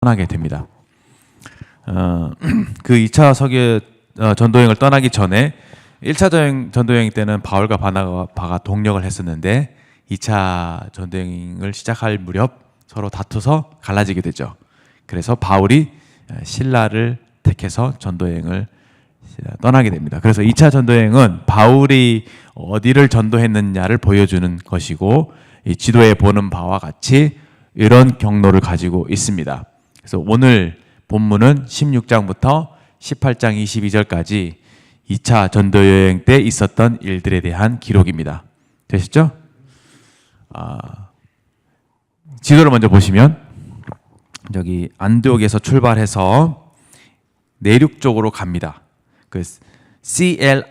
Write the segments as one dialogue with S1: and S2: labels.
S1: 떠나게 됩니다. 그 2차 석유 전도여행을 떠나기 전에 1차 전도여행 때는 바울과 바나바가 동력을 했었는데 2차 전도여행을 시작할 무렵 서로 다투서 갈라지게 되죠. 그래서 바울이 실라를 택해서 전도여행을 떠나게 됩니다. 그래서 2차 전도여행은 바울이 어디를 전도했느냐를 보여주는 것이고, 이 지도에 보는 바와 같이 이런 경로를 가지고 있습니다. 그래서 오늘 본문은 16장부터 18장 22절까지 2차 전도여행 때 있었던 일들에 대한 기록입니다. 되셨죠? 지도를 먼저 보시면 여기 안디옥에서 출발해서 내륙 쪽으로 갑니다. 그 CIL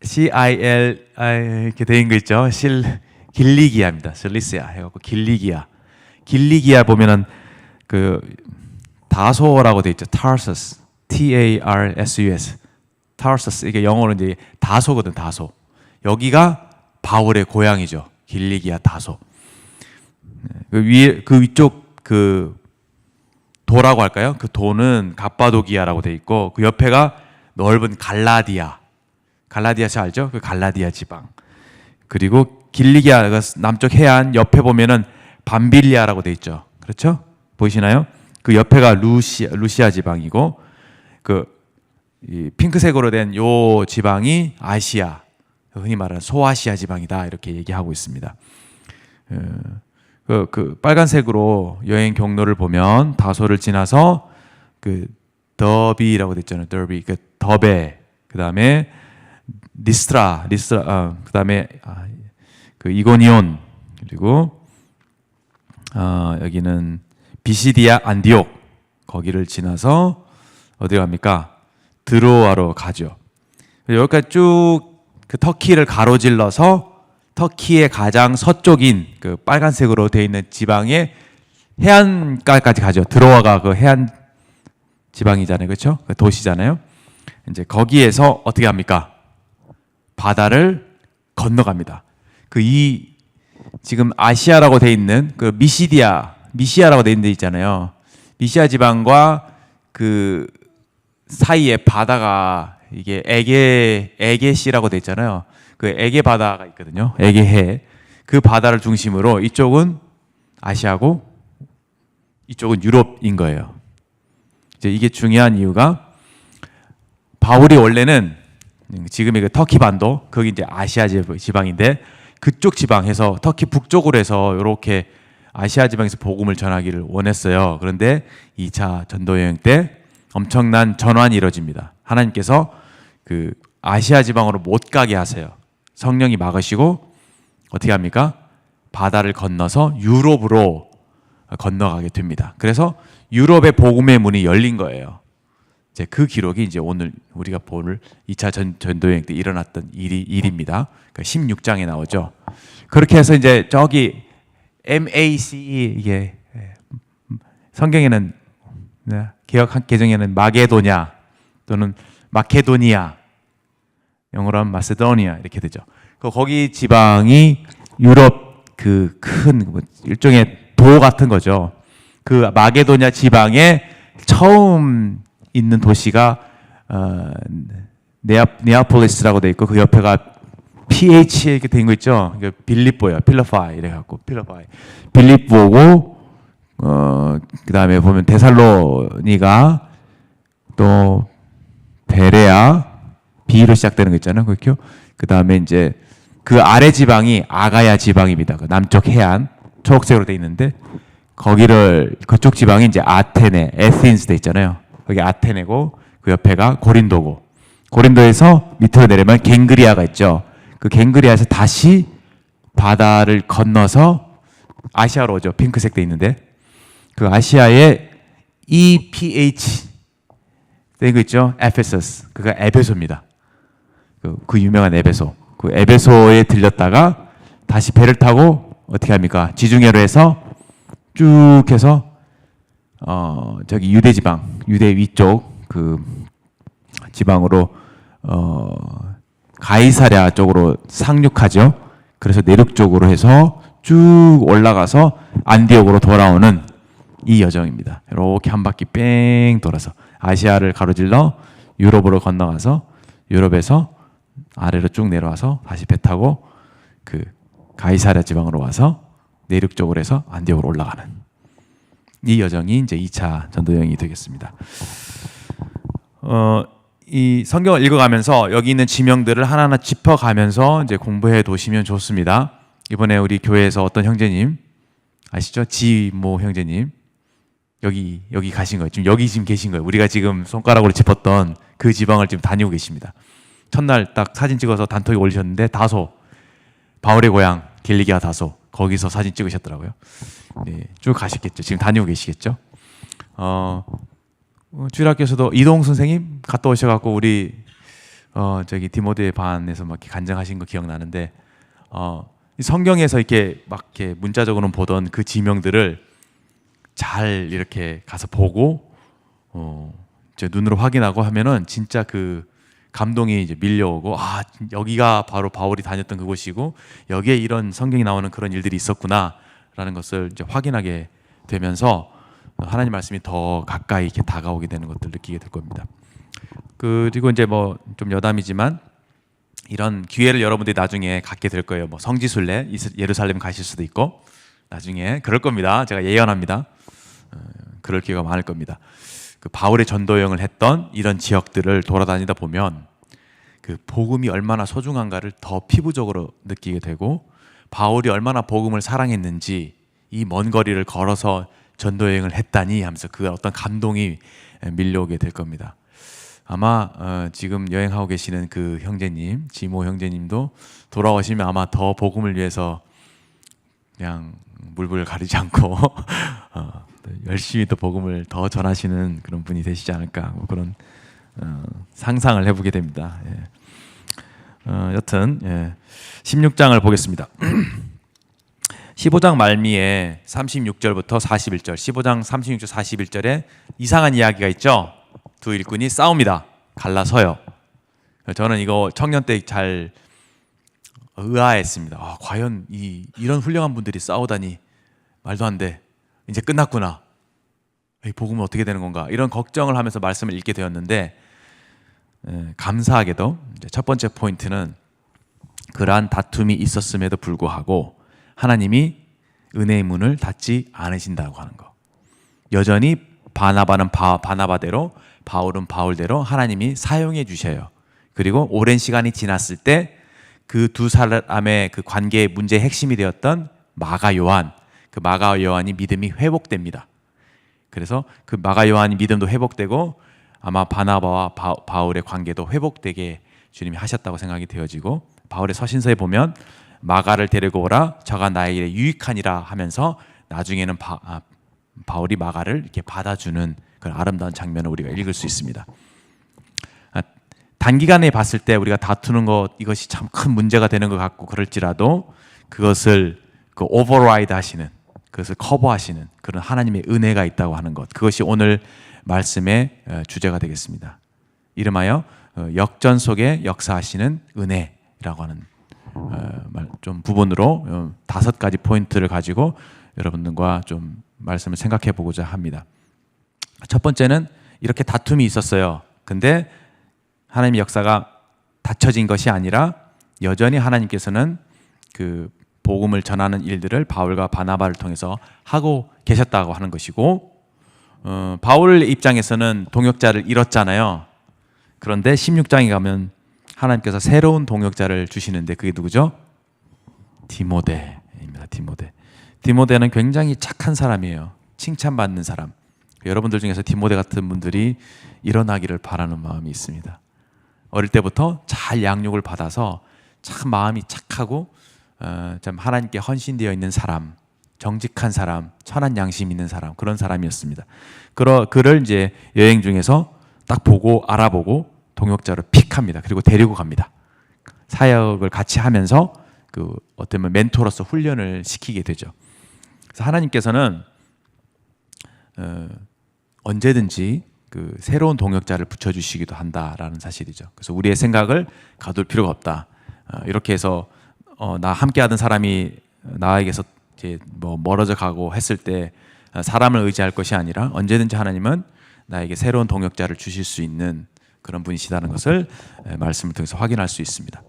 S1: 이렇게 돼 있는 거 있죠? 길리기아입니다. 실리시아 해갖고 길리기아 보면은 그 다소라고 돼 있죠. Tarsus, Tarsus, Tarsus. 이게 영어로 이제 다소거든. 다소. 여기가 바울의 고향이죠. 길리기아 다소. 그 위쪽 그 도라고 할까요? 그 도는 갑바도기아라고 돼 있고, 그 옆에가 넓은 갈라디아 잘 알죠? 그 갈라디아 지방. 그리고 길리기아가 남쪽 해안 옆에 보면은 밤빌리아라고 돼 있죠. 그렇죠? 보이시나요? 그 옆에가 루시아 지방이고, 이 핑크색으로 된 요 지방이 아시아, 흔히 말하는 소아시아 지방이다, 이렇게 얘기하고 있습니다. 그 빨간색으로 여행 경로를 보면 다소를 지나서 그 더비라고 돼 있잖아요. 더비, 그 더베, 그 다음에 리스트라, 그 다음에 그 이고니온, 그리고 여기는 비시디아 안디옥, 거기를 지나서 어디로 갑니까? 드로아로 가죠. 여기까지 쭉 그 터키를 가로질러서 터키의 가장 서쪽인 그 빨간색으로 되어 있는 지방의 해안가까지 가죠. 드로아가 그 해안 지방이잖아요, 그렇죠? 그 도시잖아요. 이제 거기에서 어떻게 합니까? 바다를 건너갑니다. 지금 아시아라고 되어 있는 그 미시아라고 되어 있는 데 있잖아요. 미시아 지방과 그 사이에 바다가 이게 에게시라고 되어 있잖아요. 그 에게 바다가 있거든요. 에게해. 그 바다를 중심으로 이쪽은 아시아고 이쪽은 유럽인 거예요. 이제 이게 중요한 이유가, 바울이 원래는 지금의 그 터키 반도, 거기 이제 아시아 지방인데, 그쪽 지방에서 터키 북쪽으로 해서 이렇게 아시아 지방에서 복음을 전하기를 원했어요. 그런데 2차 전도여행 때 엄청난 전환이 이루어집니다. 하나님께서 그 아시아 지방으로 못 가게 하세요. 성령이 막으시고 어떻게 합니까? 바다를 건너서 유럽으로 건너가게 됩니다. 그래서 유럽의 복음의 문이 열린 거예요. 이제 그 기록이 이제 오늘 우리가 볼 2차 전도여행 때 일어났던 일입니다. 그러니까 16장에 나오죠. 그렇게 해서 이제 저기 MACE, 이게 성경에는, 개역 개정에는 마게도냐 또는 마케도니아, 영어로 하면 마세도니아 이렇게 되죠. 거기 지방이 유럽 그 큰 일종의 도 같은 거죠. 그 마게도냐 지방에 처음 있는 도시가 네아폴리스라고 돼 있고, 그 옆에가 PH 이렇게 된 거 있죠. 빌립보예요. 필로파이 이래갖고 빌립보고, 그 다음에 보면 데살로니가, 또 베레아, B로 시작되는 거 있잖아요. 그렇죠? 그 다음에 이제 그 아래 지방이 아가야 지방입니다. 그 남쪽 해안, 초록색으로 돼 있는데, 그쪽 지방이 이제 아테네, 에센스 돼 있잖아요. 거기 아테네고, 그 옆에가 고린도고, 고린도에서 밑으로 내려면 갱그리아가 있죠. 그 갱그리아에서 다시 바다를 건너서 아시아로 오죠. 핑크색 돼 있는데, 그 아시아에 EPH 된 거 있죠. 에페소스. 그가 에베소입니다. 그 유명한 에베소. 그 에베소에 들렸다가 다시 배를 타고 어떻게 합니까? 지중해로 해서 쭉 해서 저기 유대 지방, 유대 위쪽 그 지방으로 가이사랴 쪽으로 상륙하죠. 그래서 내륙 쪽으로 해서 쭉 올라가서 안디옥으로 돌아오는 이 여정입니다. 이렇게 한 바퀴 뺑 돌아서 아시아를 가로질러 유럽으로 건너가서 유럽에서 아래로 쭉 내려와서 다시 배 타고 그 가이사랴 지방으로 와서 내륙적으로 해서 안디옥으로 올라가는 이 여정이 이제 2차 전도 여행이 되겠습니다. 이 성경을 읽어가면서 여기 있는 지명들을 하나하나 짚어가면서 이제 공부해 두시면 좋습니다. 이번에 우리 교회에서 어떤 형제님 아시죠? 지모 형제님 여기 가신 거예요. 지금 계신 거예요. 우리가 지금 손가락으로 짚었던 그 지방을 지금 다니고 계십니다. 첫날 딱 사진 찍어서 단톡에 올리셨는데 다소 바울의 고향 길리기아 다소 거기서 사진 찍으셨더라고요. 네, 쭉 가시겠죠. 지금 다니고 계시겠죠. 주일학교에서도 이동 선생님 갔다 오셔갖고 우리 저기 디모데 반에서 막 이렇게 간증하신 거 기억나는데 성경에서 이렇게 막 이렇게 문자적으로는 보던 그 지명들을 잘 이렇게 가서 보고 이제 눈으로 확인하고 하면은 진짜 그 감동이 이제 밀려오고 여기가 바로 바울이 다녔던 그곳이고 여기에 이런 성경이 나오는 그런 일들이 있었구나라는 것을 이제 확인하게 되면서 하나님 말씀이 더 가까이 이렇게 다가오게 되는 것들 느끼게 될 겁니다. 그리고 이제 뭐 좀 여담이지만 이런 기회를 여러분들이 나중에 갖게 될 거예요. 뭐 성지순례 예루살렘 가실 수도 있고 나중에 그럴 겁니다. 제가 예언합니다. 그럴 기회가 많을 겁니다. 그 바울의 전도 여행을 했던 이런 지역들을 돌아다니다 보면 그 복음이 얼마나 소중한가를 더 피부적으로 느끼게 되고 바울이 얼마나 복음을 사랑했는지 이 먼 거리를 걸어서 전도 여행을 했다니 하면서 그 어떤 감동이 밀려오게 될 겁니다. 아마 지금 여행하고 계시는 그 형제님, 지모 형제님도 돌아오시면 아마 더 복음을 위해서 그냥 물불 가리지 않고 열심히 또 복음을 더 전하시는 그런 분이 되시지 않을까 뭐 그런 상상을 해보게 됩니다. 예. 여튼 16장을 보겠습니다. 15장 말미에 36절부터 41절 15장 36절 41절에 이상한 이야기가 있죠. 두 일꾼이 싸웁니다. 갈라서요. 저는 이거 청년 때 잘 의아했습니다. 과연 이런 훌륭한 분들이 싸우다니 말도 안 돼. 이제 끝났구나. 이 복음은 어떻게 되는 건가? 이런 걱정을 하면서 말씀을 읽게 되었는데 감사하게도 이제 첫 번째 포인트는 그러한 다툼이 있었음에도 불구하고 하나님이 은혜의 문을 닫지 않으신다고 하는 거. 여전히 바나바는 바나바대로 바울은 바울대로 하나님이 사용해 주셔요. 그리고 오랜 시간이 지났을 때 그 두 사람의 그 관계의 문제의 핵심이 되었던 마가 요한, 그 마가 요한이 믿음이 회복됩니다. 그래서 그 마가 요한이 믿음도 회복되고 아마 바나바와 바울의 관계도 회복되게 주님이 하셨다고 생각이 되어지고 바울의 서신서에 보면 마가를 데리고 오라 저가 나에게 유익하니라 하면서 나중에는 바울이 마가를 이렇게 받아주는 그런 아름다운 장면을 우리가 읽을 수 있습니다. 단기간에 봤을 때 우리가 다투는 것 이것이 참 큰 문제가 되는 것 같고 그럴지라도 그것을 오버라이드 하시는 그것을 커버하시는 그런 하나님의 은혜가 있다고 하는 것 그것이 오늘 말씀의 주제가 되겠습니다. 이름하여 역전 속에 역사하시는 은혜라고 하는 좀 부분으로 5가지 포인트를 가지고 여러분들과 좀 말씀을 생각해 보고자 합니다. 첫 번째는 이렇게 다툼이 있었어요. 근데 하나님의 역사가 닫혀진 것이 아니라 여전히 하나님께서는 그 복음을 전하는 일들을 바울과 바나바를 통해서 하고 계셨다고 하는 것이고 바울 입장에서는 동역자를 잃었잖아요. 그런데 16장에 가면 하나님께서 새로운 동역자를 주시는데 그게 누구죠? 디모데입니다. 디모데는 굉장히 착한 사람이에요. 칭찬받는 사람. 여러분들 중에서 디모데 같은 분들이 일어나기를 바라는 마음이 있습니다. 어릴 때부터 잘 양육을 받아서 참 마음이 착하고 참 하나님께 헌신되어 있는 사람, 정직한 사람, 선한 양심 있는 사람 그런 사람이었습니다. 그를 이제 여행 중에서 딱 보고 알아보고 동역자로 픽합니다. 그리고 데리고 갑니다. 사역을 같이 하면서 그 어떻게 보면 멘토로서 훈련을 시키게 되죠. 그래서 하나님께서는 언제든지 그 새로운 동역자를 붙여주시기도 한다라는 사실이죠. 그래서 우리의 생각을 가둘 필요가 없다. 이렇게 해서 나 함께하던 사람이 나에게서 이제 뭐 멀어져 가고 했을 때 사람을 의지할 것이 아니라 언제든지 하나님은 나에게 새로운 동역자를 주실 수 있는 그런 분이시다는 것을 말씀을 통해서 확인할 수 있습니다.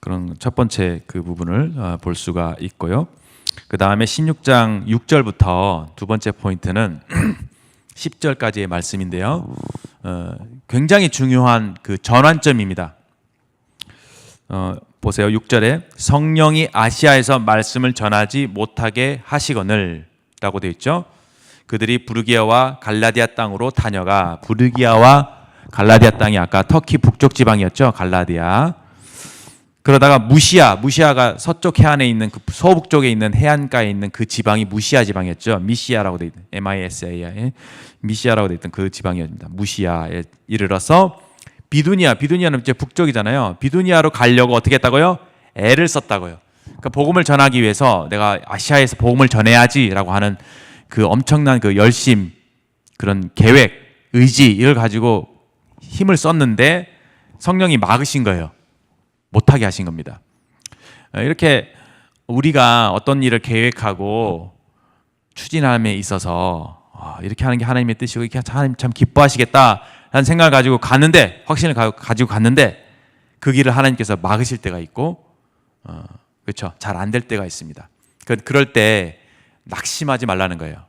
S1: 그런 첫 번째 그 부분을 볼 수가 있고요. 그 다음에 16장 6절부터 두 번째 포인트는 10절까지의 말씀인데요. 굉장히 중요한 그 전환점입니다. 보세요. 6절에 성령이 아시아에서 말씀을 전하지 못하게 하시거늘 라고 되어 있죠. 그들이 부르기아와 갈라디아 땅으로 다녀가, 부르기아와 갈라디아 땅이 아까 터키 북쪽 지방이었죠. 갈라디아. 그러다가 무시아가 서쪽 해안에 있는 그 서북쪽에 있는 해안가에 있는 그 지방이 무시아 지방이었죠. 미시아라고 되어 있는 MISA에 미시아라고 되어 있던 그 지방이었습니다. 무시아에 이르러서 비두니아는 이제 북쪽이잖아요. 비두니아로 가려고 어떻게 했다고요? 애를 썼다고요. 그러니까 복음을 전하기 위해서 내가 아시아에서 복음을 전해야지라고 하는 그 엄청난 그 열심, 그런 계획, 의지 이걸 가지고 힘을 썼는데 성령이 막으신 거예요. 못하게 하신 겁니다. 이렇게 우리가 어떤 일을 계획하고 추진함에 있어서 이렇게 하는 게 하나님의 뜻이고 이렇게 하나님 참 기뻐하시겠다라는 생각을 가지고 갔는데, 확신을 가지고 갔는데 그 길을 하나님께서 막으실 때가 있고, 그렇죠, 잘 안 될 때가 있습니다. 그럴 때 낙심하지 말라는 거예요.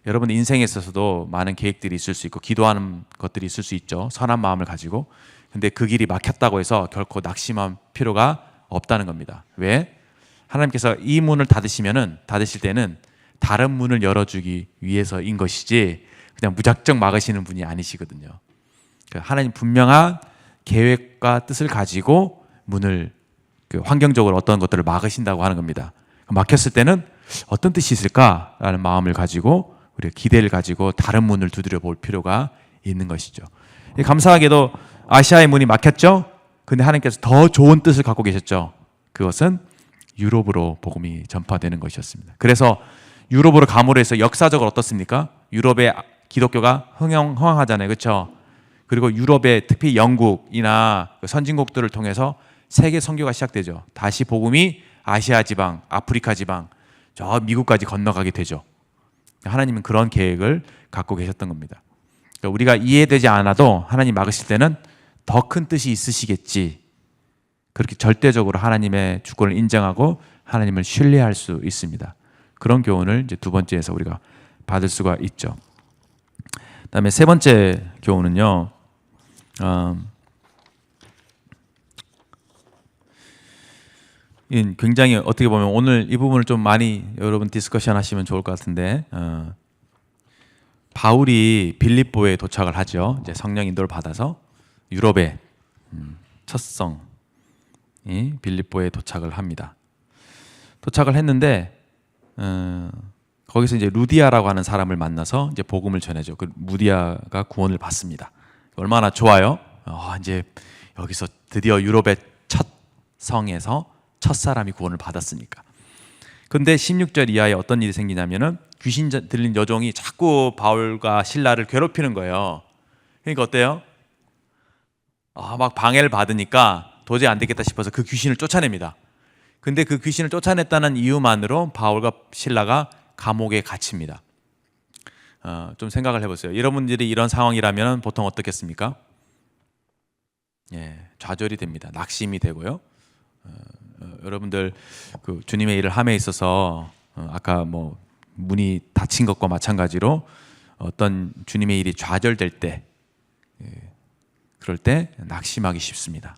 S1: 여러분 인생에 있어서도 많은 계획들이 있을 수 있고 기도하는 것들이 있을 수 있죠. 선한 마음을 가지고. 근데 그 길이 막혔다고 해서 결코 낙심할 필요가 없다는 겁니다. 왜? 하나님께서 이 문을 닫으실 때는 다른 문을 열어주기 위해서인 것이지 그냥 무작정 막으시는 분이 아니시거든요. 하나님 분명한 계획과 뜻을 가지고 문을 환경적으로 어떤 것들을 막으신다고 하는 겁니다. 막혔을 때는 어떤 뜻이 있을까라는 마음을 가지고 우리가 기대를 가지고 다른 문을 두드려 볼 필요가 있는 것이죠. 감사하게도 아시아의 문이 막혔죠. 근데 하나님께서 더 좋은 뜻을 갖고 계셨죠. 그것은 유럽으로 복음이 전파되는 것이었습니다. 그래서 유럽으로 감으로 해서 역사적으로 어떻습니까? 유럽의 기독교가 흥황하잖아요. 그렇죠? 그리고 유럽의 특히 영국이나 선진국들을 통해서 세계 선교가 시작되죠. 다시 복음이 아시아 지방, 아프리카 지방, 저 미국까지 건너가게 되죠. 하나님은 그런 계획을 갖고 계셨던 겁니다. 그러니까 우리가 이해되지 않아도 하나님 막으실 때는 더 큰 뜻이 있으시겠지. 그렇게 절대적으로 하나님의 주권을 인정하고 하나님을 신뢰할 수 있습니다. 그런 교훈을 이제 두 번째에서 우리가 받을 수가 있죠. 그다음에 세 번째 교훈은요. 굉장히 어떻게 보면 오늘 이 부분을 좀 많이 여러분 디스커션 하시면 좋을 것 같은데, 바울이 빌립보에 도착을 하죠. 이제 성령 인도를 받아서 유럽의 첫 성이 빌립보에 도착을 합니다. 도착을 했는데 거기서 이제 루디아라고 하는 사람을 만나서 이제 복음을 전해줘. 그 루디아가 구원을 받습니다. 얼마나 좋아요? 이제 여기서 드디어 유럽의 첫 성에서 첫 사람이 구원을 받았으니까. 근데 16절 이하에 어떤 일이 생기냐면은 귀신 들린 여종이 자꾸 바울과 실라를 괴롭히는 거예요. 그러니까 어때요? 막 방해를 받으니까 도저히 안 되겠다 싶어서 그 귀신을 쫓아냅니다. 근데 그 귀신을 쫓아냈다는 이유만으로 바울과 실라가 감옥에 갇힙니다. 좀 생각을 해보세요. 여러분들이 이런 상황이라면 보통 어떻겠습니까? 좌절이 됩니다. 낙심이 되고요. 여러분들 그 주님의 일을 함에 있어서 아까 뭐 문이 닫힌 것과 마찬가지로 어떤 주님의 일이 좌절될 때, 그럴 때 낙심하기 쉽습니다.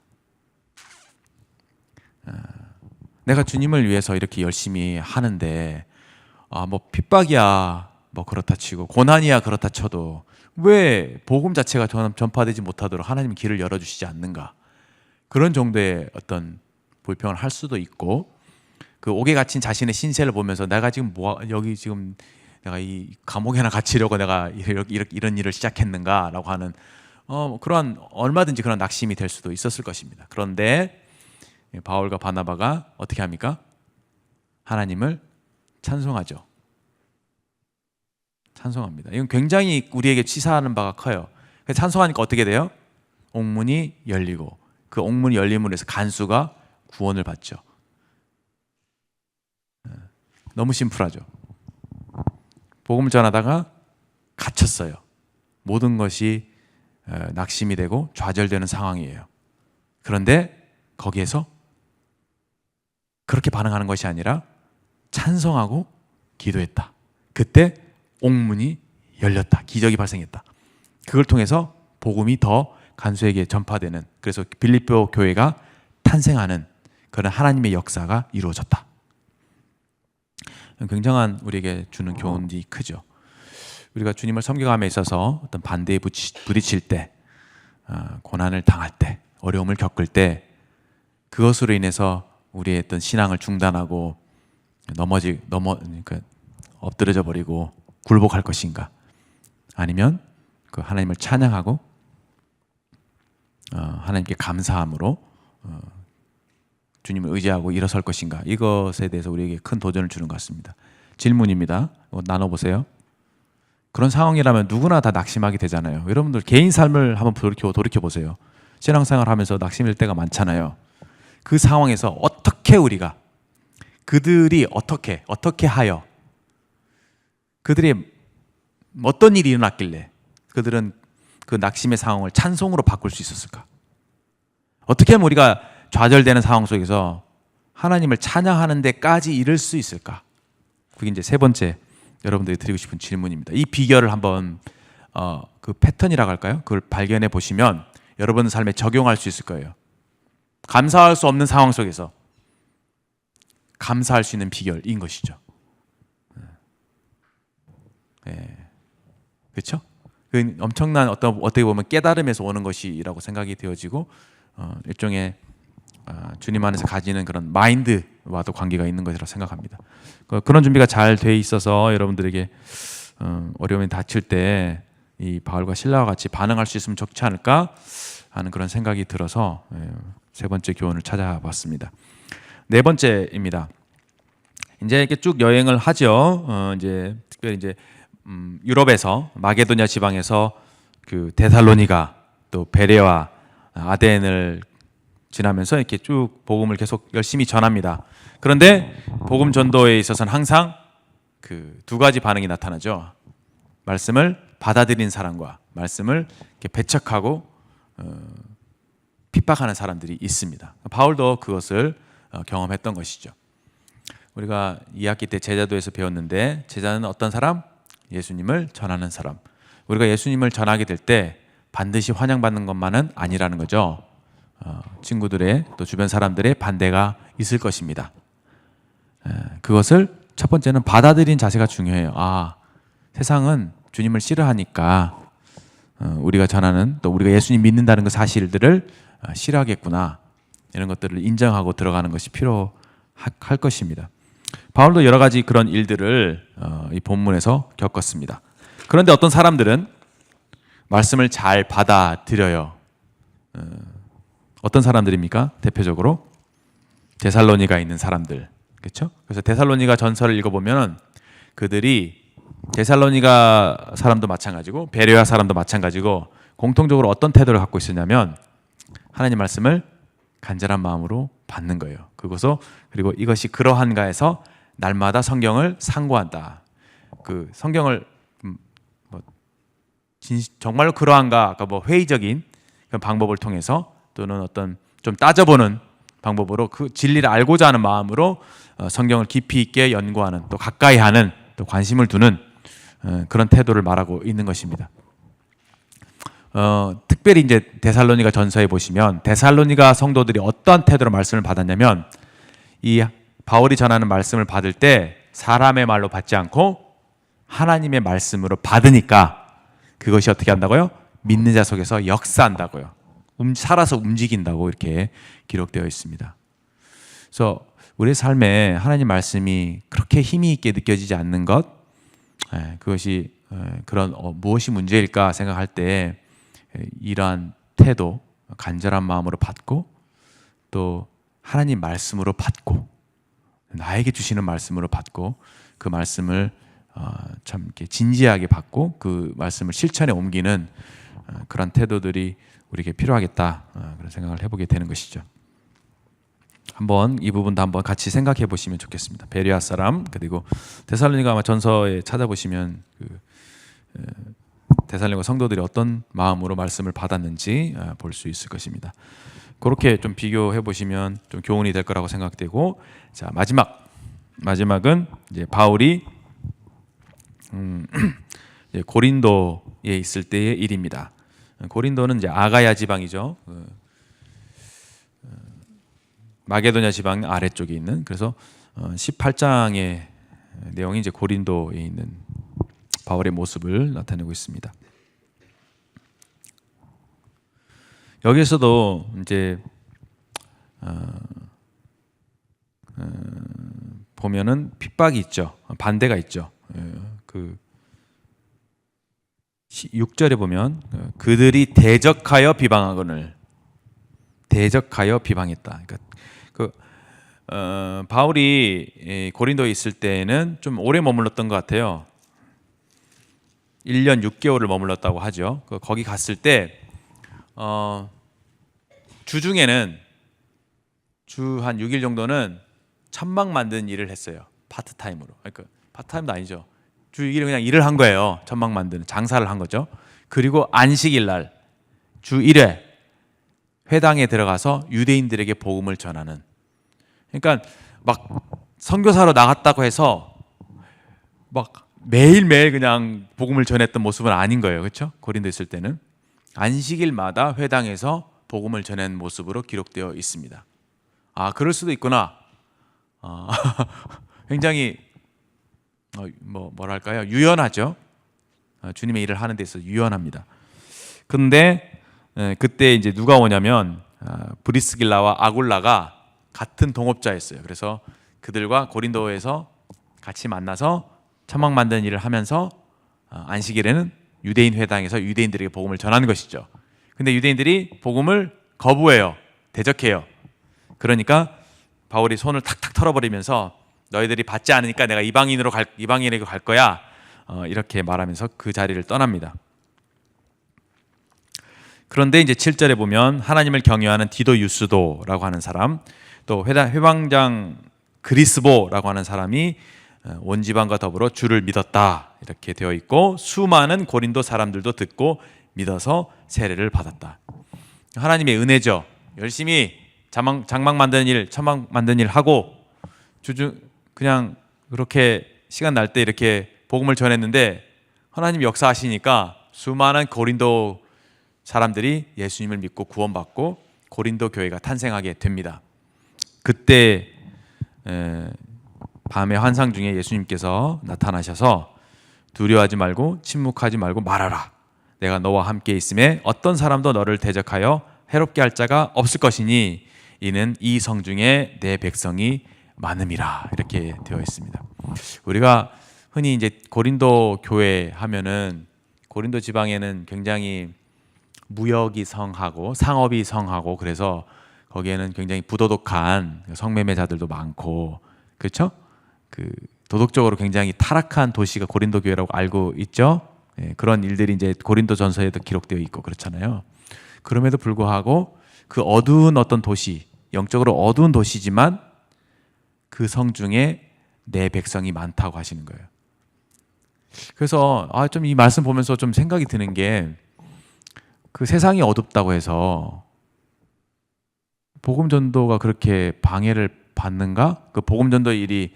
S1: 내가 주님을 위해서 이렇게 열심히 하는데 뭐 핍박이야 뭐 그렇다 치고 고난이야 그렇다 쳐도 왜 복음 자체가 전파되지 못하도록 하나님이 길을 열어주시지 않는가, 그런 정도의 어떤 불평을 할 수도 있고, 그 옥에 갇힌 자신의 신세를 보면서 내가 지금 여기 지금 내가 이 감옥에나 갇히려고 내가 이런 일을 시작했는가라고 하는 그러한 얼마든지 그런 낙심이 될 수도 있었을 것입니다. 그런데 바울과 바나바가 어떻게 합니까? 하나님을 찬송하죠. 찬송합니다. 이건 굉장히 우리에게 치사하는 바가 커요. 찬송하니까 어떻게 돼요? 옥문이 열리고 그 옥문이 열림으로 해서 간수가 구원을 받죠. 너무 심플하죠. 복음을 전하다가 갇혔어요. 모든 것이 낙심이 되고 좌절되는 상황이에요. 그런데 거기에서 그렇게 반응하는 것이 아니라 찬송하고 기도했다. 그때 옥문이 열렸다. 기적이 발생했다. 그걸 통해서 복음이 더 간수에게 전파되는, 그래서 빌립보 교회가 탄생하는 그런 하나님의 역사가 이루어졌다. 굉장한 우리에게 주는 교훈이 크죠. 우리가 주님을 섬겨감에 있어서 어떤 반대에 부딪힐 때, 고난을 당할 때, 어려움을 겪을 때 그것으로 인해서 우리의 어떤 신앙을 중단하고 그러니까 엎드려져 버리고 굴복할 것인가, 아니면 그 하나님을 찬양하고 하나님께 감사함으로 주님을 의지하고 일어설 것인가, 이것에 대해서 우리에게 큰 도전을 주는 것 같습니다. 질문입니다. 나눠보세요. 그런 상황이라면 누구나 다 낙심하게 되잖아요. 여러분들 개인 삶을 한번 돌이켜보세요. 신앙생활 하면서 낙심일 때가 많잖아요. 그 상황에서 어떻게 우리가, 그들이 어떻게 하여, 그들이 어떤 일이 일어났길래 그들은 그 낙심의 상황을 찬송으로 바꿀 수 있었을까? 어떻게 하면 우리가 좌절되는 상황 속에서 하나님을 찬양하는 데까지 이를 수 있을까? 그게 이제 세 번째 여러분들이 드리고 싶은 질문입니다. 이 비결을 한번 그 패턴이라고 할까요? 그걸 발견해 보시면 여러분 삶에 적용할 수 있을 거예요. 감사할 수 없는 상황 속에서 감사할 수 있는 비결인 것이죠. 그렇죠? 그 엄청난 어떻게 보면 깨달음에서 오는 것이라고 생각이 되어지고, 일종의 주님 안에서 가지는 그런 마인드와도 관계가 있는 것이라고 생각합니다. 그런 준비가 잘 돼 있어서 여러분들에게 어려움이 닥칠 때 이 바울과 실라와 같이 반응할 수 있으면 좋지 않을까 하는 그런 생각이 들어서 세 번째 교훈을 찾아봤습니다. 네 번째입니다. 이제 이렇게 쭉 여행을 하죠. 이제 특별히 이제 유럽에서 마게도냐 지방에서 그 데살로니가, 또 베레와 아덴을 지나면서 이렇게 쭉 복음을 계속 열심히 전합니다. 그런데 복음 전도에 있어서는 항상 그 두 가지 반응이 나타나죠. 말씀을 받아들인 사람과 말씀을 이렇게 배척하고 핍박하는 사람들이 있습니다. 바울도 그것을 경험했던 것이죠. 우리가 2학기 때 제자도에서 배웠는데, 제자는 어떤 사람? 예수님을 전하는 사람. 우리가 예수님을 전하게 될 때 반드시 환영받는 것만은 아니라는 거죠. 친구들의, 또 주변 사람들의 반대가 있을 것입니다. 그것을 첫 번째는 받아들인 자세가 중요해요. 세상은 주님을 싫어하니까 우리가 전하는, 또 우리가 예수님 믿는다는 그 사실들을 싫어하겠구나, 이런 것들을 인정하고 들어가는 것이 필요할 것입니다. 바울도 여러 가지 그런 일들을 이 본문에서 겪었습니다. 그런데 어떤 사람들은 말씀을 잘 받아들여요. 어떤 사람들입니까? 대표적으로 데살로니가 있는 사람들, 그렇죠? 그래서 데살로니가 전서를 읽어보면 그들이, 데살로니가 사람도 마찬가지고 베레아 사람도 마찬가지고, 공통적으로 어떤 태도를 갖고 있었냐면 하나님 말씀을 간절한 마음으로 받는 거예요. 그리고 이것이 그러한가 해서 날마다 성경을 상고한다. 그 성경을 정말로 그러한가, 아까 회의적인 그런 방법을 통해서, 또는 어떤 좀 따져보는 방법으로 그 진리를 알고자 하는 마음으로 성경을 깊이 있게 연구하는, 또 가까이 하는, 또 관심을 두는 그런 태도를 말하고 있는 것입니다. 특별히 이제 데살로니가 전서에 보시면 데살로니가 성도들이 어떤 태도로 말씀을 받았냐면, 이 바울이 전하는 말씀을 받을 때 사람의 말로 받지 않고 하나님의 말씀으로 받으니까 그것이 어떻게 한다고요? 믿는 자 속에서 역사한다고요. 살아서 움직인다고 이렇게 기록되어 있습니다. 그래서 우리의 삶에 하나님 말씀이 그렇게 힘이 있게 느껴지지 않는 것, 그것이 그런 무엇이 문제일까 생각할 때 이러한 태도, 간절한 마음으로 받고, 또 하나님 말씀으로 받고, 나에게 주시는 말씀으로 받고, 그 말씀을 참 이렇게 진지하게 받고 그 말씀을 실천에 옮기는 그런 태도들이 우리에게 필요하겠다, 그런 생각을 해보게 되는 것이죠. 한번 이 부분도 한번 같이 생각해 보시면 좋겠습니다. 베레아 사람, 그리고 데살로니가 아마 전서에 찾아보시면 데살로니가 성도들이 어떤 마음으로 말씀을 받았는지 볼 수 있을 것입니다. 그렇게 좀 비교해 보시면 좀 교훈이 될 거라고 생각되고, 자, 마지막은 이제 바울이 이제 고린도에 있을 때의 일입니다. 고린도는 이제 아가야 지방이죠. 마게도냐 지방 아래쪽에 있는, 그래서 18장의 내용이 이제 고린도에 있는 바울의 모습을 나타내고 있습니다. 여기서도 이제 보면은 핍박이 있죠. 반대가 있죠. 그 6절에 보면 그들이 대적하여 비방하거늘, 대적하여 비방했다. 그러니까 바울이 고린도에 있을 때는 좀 오래 머물렀던 것 같아요. 1년 6개월을 머물렀다고 하죠. 거기 갔을 때 주중에는 주 한 6일 정도는 천막 만드는 일을 했어요. 파트타임으로. 그러니까 파트타임도 아니죠. 주 6일 그냥 일을 한 거예요. 천막 만드는 장사를 한 거죠. 그리고 안식일 날 주 1회 회당에 들어가서 유대인들에게 복음을 전하는. 그러니까 막 선교사로 나갔다고 해서 막 매일매일 그냥 복음을 전했던 모습은 아닌 거예요. 그렇죠? 고린도 있을 때는 안식일마다 회당에서 복음을 전한 모습으로 기록되어 있습니다. 아, 그럴 수도 있구나. 굉장히 뭐랄까요? 유연하죠. 주님의 일을 하는 데 있어서 유연합니다. 근데 그때 이제 누가 오냐면 브리스길라와 아굴라가 같은 동업자였어요. 그래서 그들과 고린도에서 같이 만나서 천막 만드는 일을 하면서 안식일에는 유대인 회당에서 유대인들에게 복음을 전하는 것이죠. 근데 유대인들이 복음을 거부해요. 대적해요. 그러니까 바울이 손을 탁탁 털어버리면서 너희들이 받지 않으니까 내가 이방인에게 갈 거야. 이렇게 말하면서 그 자리를 떠납니다. 그런데 이제 7절에 보면 하나님을 경외하는 디도 유스도라고 하는 사람, 또 회방장 그리스보라고 하는 사람이 온 지방과 더불어 주를 믿었다 이렇게 되어 있고, 수많은 고린도 사람들도 듣고 믿어서 세례를 받았다. 하나님의 은혜죠. 열심히 장막 만드는 일, 천막 만드는 일 하고 그냥 그렇게 시간 날 때 이렇게 복음을 전했는데 하나님 역사하시니까 수많은 고린도 사람들이 예수님을 믿고 구원받고 고린도 교회가 탄생하게 됩니다. 그때 밤의 환상 중에 예수님께서 나타나셔서 두려워하지 말고 침묵하지 말고 말하라. 내가 너와 함께 있음에 어떤 사람도 너를 대적하여 해롭게 할 자가 없을 것이니 이는 이 성중에 내 백성이 많음이라. 이렇게 되어 있습니다. 우리가 흔히 이제 고린도 교회 하면은 고린도 지방에는 굉장히 무역이 성하고 상업이 성하고, 그래서 거기에는 굉장히 부도덕한 성매매자들도 많고, 그렇죠? 그 도덕적으로 굉장히 타락한 도시가 고린도 교회라고 알고 있죠. 그런 일들이 이제 고린도 전서에도 기록되어 있고 그렇잖아요. 그럼에도 불구하고 그 어두운 어떤 도시, 영적으로 어두운 도시지만 그 성 중에 내 백성이 많다고 하시는 거예요. 그래서 좀 이 말씀 보면서 좀 생각이 드는 게, 그 세상이 어둡다고 해서 복음 전도가 그렇게 방해를 받는가? 그 복음 전도 일이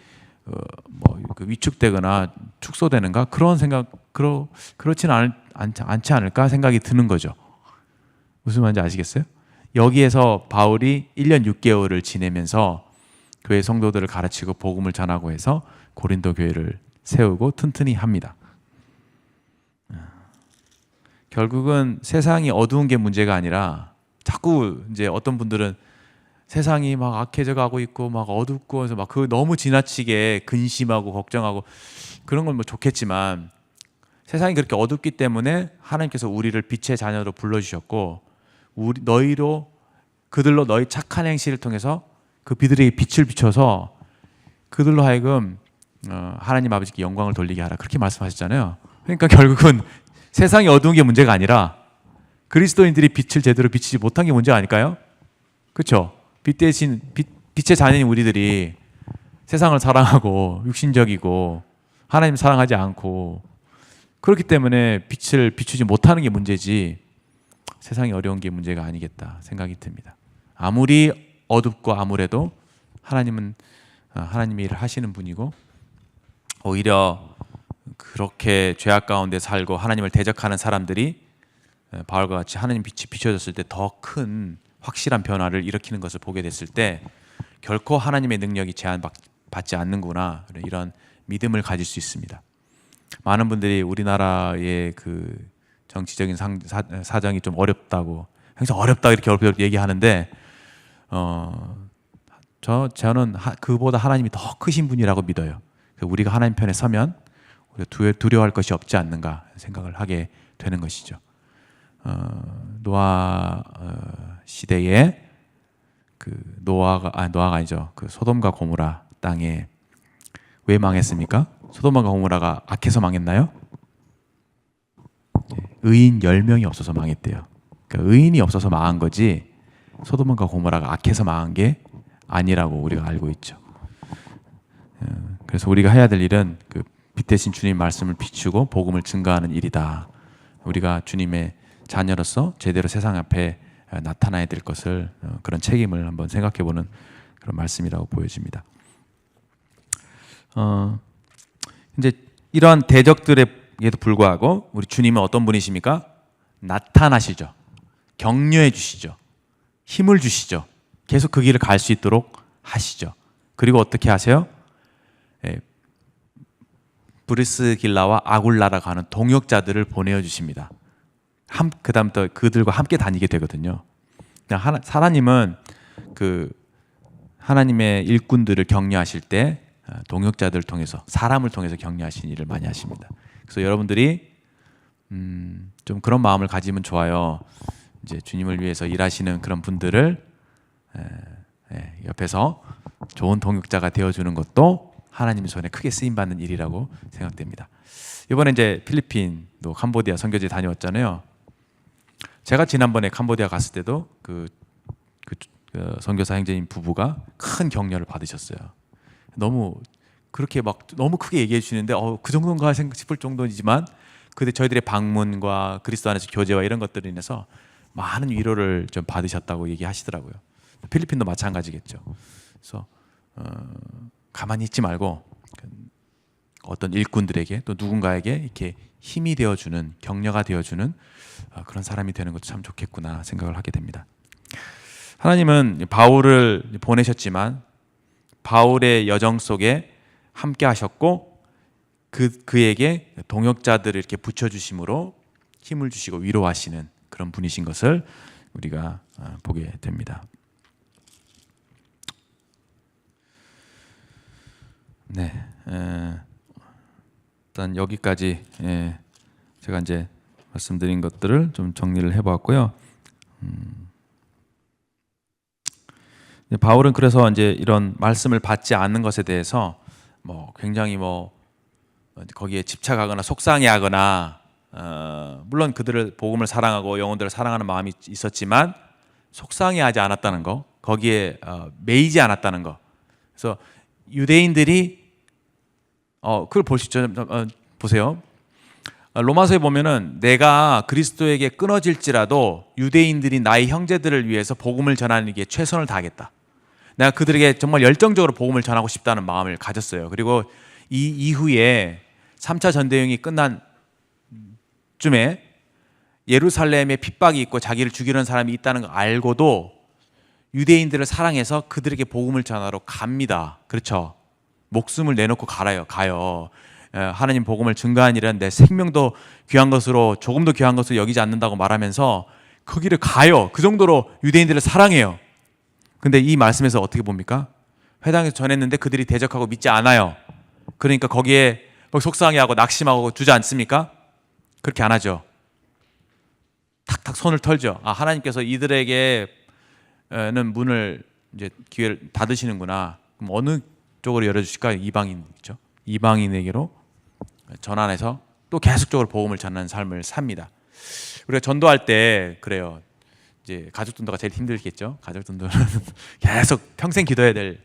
S1: 위축되거나 축소되는가? 그런 생각, 그렇지는 않지 않을까 생각이 드는 거죠. 무슨 말인지 아시겠어요? 여기에서 바울이 1년 6개월을 지내면서 교회 성도들을 가르치고 복음을 전하고 해서 고린도 교회를 세우고 튼튼히 합니다. 결국은 세상이 어두운 게 문제가 아니라, 자꾸 이제 어떤 분들은 세상이 막 악해져 가고 있고 막 어둡고 해서 막 그 너무 지나치게 근심하고 걱정하고 그런 건 뭐 좋겠지만, 세상이 그렇게 어둡기 때문에 하나님께서 우리를 빛의 자녀로 불러주셨고, 그들로 너희 착한 행실을 통해서 그 비들에게 빛을 비춰서 그들로 하여금 하나님 아버지께 영광을 돌리게 하라, 그렇게 말씀하셨잖아요. 그러니까 결국은 세상이 어두운 게 문제가 아니라 그리스도인들이 빛을 제대로 비치지 못한 게 문제 아닐까요? 그렇죠? 빛 대신 빛의 자녀인 우리들이 세상을 사랑하고 육신적이고 하나님 사랑하지 않고 그렇기 때문에 빛을 비추지 못하는 게 문제지 세상이 어려운 게 문제가 아니겠다 생각이 듭니다. 아무리 어둡고 암울해도 하나님은 하나님의 일을 하시는 분이고 오히려 그렇게 죄악 가운데 살고 하나님을 대적하는 사람들이 바울과 같이 하나님 빛이 비춰졌을 때 더 큰 확실한 변화를 일으키는 것을 보게 됐을 때 결코 하나님의 능력이 제한받지 않는구나 이런 믿음을 가질 수 있습니다. 많은 분들이 우리나라의 그 정치적인 사정이 좀 어렵다고 항상 어렵다 이렇게 어렵게 얘기하는데 저는 그보다 하나님이 더 크신 분이라고 믿어요. 우리가 하나님 편에 서면 우리가 두려워할 것이 없지 않는가 생각을 하게 되는 것이죠. 노아 시대에 그 노아가 아니죠. 그 소돔과 고모라 땅에 왜 망했습니까? 소돔과 고모라가 악해서 망했나요? 의인 10명이 없어서 망했대요. 그러니까 의인이 없어서 망한 거지 소돔과 고모라가 악해서 망한 게 아니라고 우리가 알고 있죠. 그래서 우리가 해야 될 일은 그 빛 대신 주님 말씀을 비추고 복음을 증거하는 일이다. 우리가 주님의 자녀로서 제대로 세상 앞에 나타나야 될 것을 그런 책임을 한번 생각해보는 그런 말씀이라고 보여집니다. 이제 이러한 대적들에게도 불구하고 우리 주님은 어떤 분이십니까? 나타나시죠. 격려해 주시죠. 힘을 주시죠. 계속 그 길을 갈 수 있도록 하시죠. 그리고 어떻게 하세요? 브리스길라와 아굴라라고 하는 동역자들을 보내어 주십니다. 그 다음부터 그들과 함께 다니게 되거든요. 하나님은 그 하나님의 일꾼들을 격려하실 때 동역자들을 통해서 사람을 통해서 격려하시는 일을 많이 하십니다. 그래서 여러분들이 좀 그런 마음을 가지면 좋아요. 이제 주님을 위해서 일하시는 그런 분들을 옆에서 좋은 동역자가 되어주는 것도 하나님의 손에 크게 쓰임받는 일이라고 생각됩니다. 이번에 이제 필리핀도 캄보디아 선교지 다녀왔잖아요. 제가 지난번에 캄보디아 갔을 때도 그 선교사 형제님 부부가 큰 격려를 받으셨어요. 너무 그렇게 막 너무 크게 얘기해 주시는데 그 정도인가 싶을 정도이지만 그때 저희들의 방문과 그리스도 안에서 교제와 이런 것들로 인해서 많은 위로를 좀 받으셨다고 얘기하시더라고요. 필리핀도 마찬가지겠죠. 그래서 가만히 있지 말고 어떤 일꾼들에게 또 누군가에게 이렇게 힘이 되어주는 격려가 되어주는 그런 사람이 되는 것도 참 좋겠구나 생각을 하게 됩니다. 하나님은 바울을 보내셨지만 바울의 여정 속에 함께 하셨고 그에게 동역자들을 이렇게 붙여주심으로 힘을 주시고 위로하시는 그런 분이신 것을 우리가 보게 됩니다. 네, 일단 여기까지 제가 이제 말씀드린 것들을 좀 정리를 해보았고요. 바울은 그래서 이제 이런 말씀을 받지 않는 것에 대해서 굉장히 거기에 집착하거나 속상해하거나 물론 그들을 복음을 사랑하고 영혼들을 사랑하는 마음이 있었지만 속상해하지 않았다는 거, 거기에 매이지 않았다는 거. 그래서 유대인들이 그걸 볼 수 있죠. 보세요. 로마서에 보면은 내가 그리스도에게 끊어질지라도 유대인들이 나의 형제들을 위해서 복음을 전하는 게 최선을 다하겠다. 내가 그들에게 정말 열정적으로 복음을 전하고 싶다는 마음을 가졌어요. 그리고 이 이후에 3차 전대행이 끝난 쯤에 예루살렘에 핍박이 있고 자기를 죽이려는 사람이 있다는 걸 알고도 유대인들을 사랑해서 그들에게 복음을 전하러 갑니다. 그렇죠? 목숨을 내놓고 가요. 하나님 복음을 증거한 일은 내 생명도 귀한 것으로 조금도 귀한 것으로 여기지 않는다고 말하면서 그 길을 가요. 그 정도로 유대인들을 사랑해요. 근데 이 말씀에서 어떻게 봅니까? 회당에서 전했는데 그들이 대적하고 믿지 않아요. 그러니까 거기에 속상해하고 낙심하고 주저앉습니까? 그렇게 안 하죠. 탁탁 손을 털죠. 하나님께서 이들에게는 문을 이제 기회를 닫으시는구나. 그럼 어느 쪽으로 열어주실까요? 이방인이죠. 이방인에게로 전환해서 또 계속적으로 복음을 전하는 삶을 삽니다. 우리가 전도할 때 그래요. 이제 가족 전도가 제일 힘들겠죠. 가족 전도는 계속 평생 기도해야 될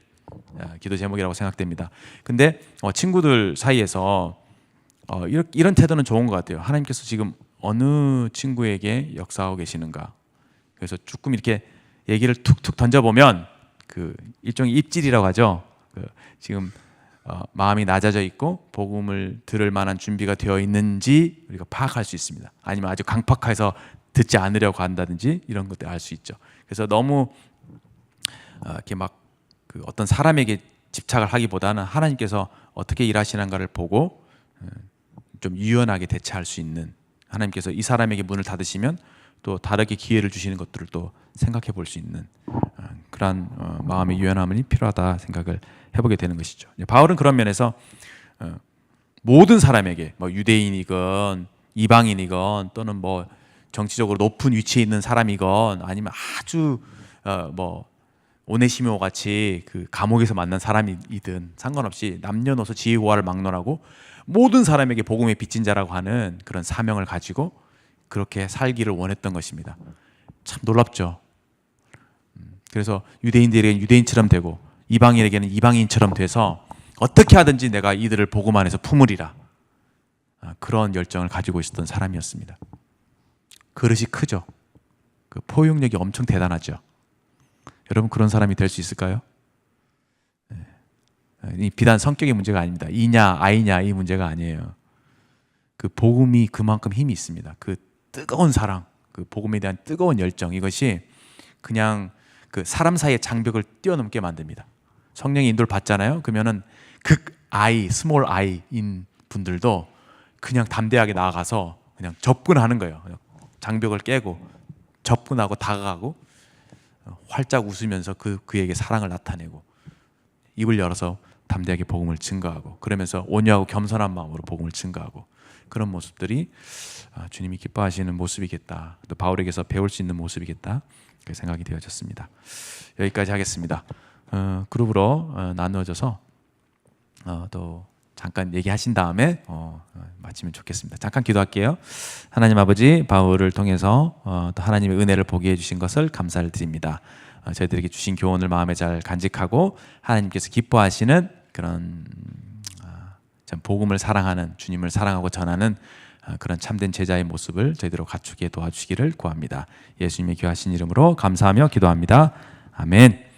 S1: 기도 제목이라고 생각됩니다. 근데 친구들 사이에서 이런 태도는 좋은 것 같아요. 하나님께서 지금 어느 친구에게 역사하고 계시는가. 그래서 조금 이렇게 얘기를 툭툭 던져보면 그 일종의 입질이라고 하죠. 지금 마음이 낮아져 있고 복음을 들을 만한 준비가 되어 있는지 우리가 파악할 수 있습니다. 아니면 아주 강팍해서 듣지 않으려고 한다든지 이런 것들 알 수 있죠. 그래서 너무 이렇게 막 그 어떤 사람에게 집착을 하기보다는 하나님께서 어떻게 일하시는가를 보고 좀 유연하게 대처할 수 있는, 하나님께서 이 사람에게 문을 닫으시면 또 다르게 기회를 주시는 것들을 또 생각해 볼 수 있는 그러한 마음의 유연함이 필요하다 생각을 해보게 되는 것이죠. 바울은 그런 면에서 모든 사람에게 뭐 유대인이건 이방인이건 또는 뭐 정치적으로 높은 위치에 있는 사람이건 아니면 아주 뭐 오네시모 같이 그 감옥에서 만난 사람이든 상관없이 남녀노소 지위고하를 막론하고 모든 사람에게 복음의 빚진 자라고 하는 그런 사명을 가지고 그렇게 살기를 원했던 것입니다. 참 놀랍죠. 그래서 유대인들에게는 유대인처럼 되고 이방인에게는 이방인처럼 돼서 어떻게 하든지 내가 이들을 복음 안에서 품으리라, 그런 열정을 가지고 있었던 사람이었습니다. 그릇이 크죠. 그 포용력이 엄청 대단하죠. 여러분 그런 사람이 될 수 있을까요? 비단 성격의 문제가 아닙니다. 이냐 아이냐 이 문제가 아니에요. 그 복음이 그만큼 힘이 있습니다. 그 뜨거운 사랑, 그 복음에 대한 뜨거운 열정, 이것이 그냥 그 사람 사이의 장벽을 뛰어넘게 만듭니다. 성령의 인도를 받잖아요. 그러면은 극 I, 스몰 I인 분들도 그냥 담대하게 나아가서 그냥 접근하는 거예요. 장벽을 깨고 접근하고 다가가고 활짝 웃으면서 그에게 사랑을 나타내고 입을 열어서 담대하게 복음을 증거하고, 그러면서 온유하고 겸손한 마음으로 복음을 증거하고, 그런 모습들이 주님이 기뻐하시는 모습이겠다, 또 바울에게서 배울 수 있는 모습이겠다, 그렇게 생각이 되어졌습니다. 여기까지 하겠습니다. 그룹으로 나누어져서 또 잠깐 얘기하신 다음에 마치면 좋겠습니다. 잠깐 기도할게요. 하나님 아버지, 바울을 통해서 또 하나님의 은혜를 보게 해주신 것을 감사를 드립니다. 저희들에게 주신 교훈을 마음에 잘 간직하고 하나님께서 기뻐하시는 그런 복음을 사랑하는, 주님을 사랑하고 전하는 그런 참된 제자의 모습을 저희들로 갖추게 도와주시기를 구합니다. 예수님의 귀하신 이름으로 감사하며 기도합니다. 아멘.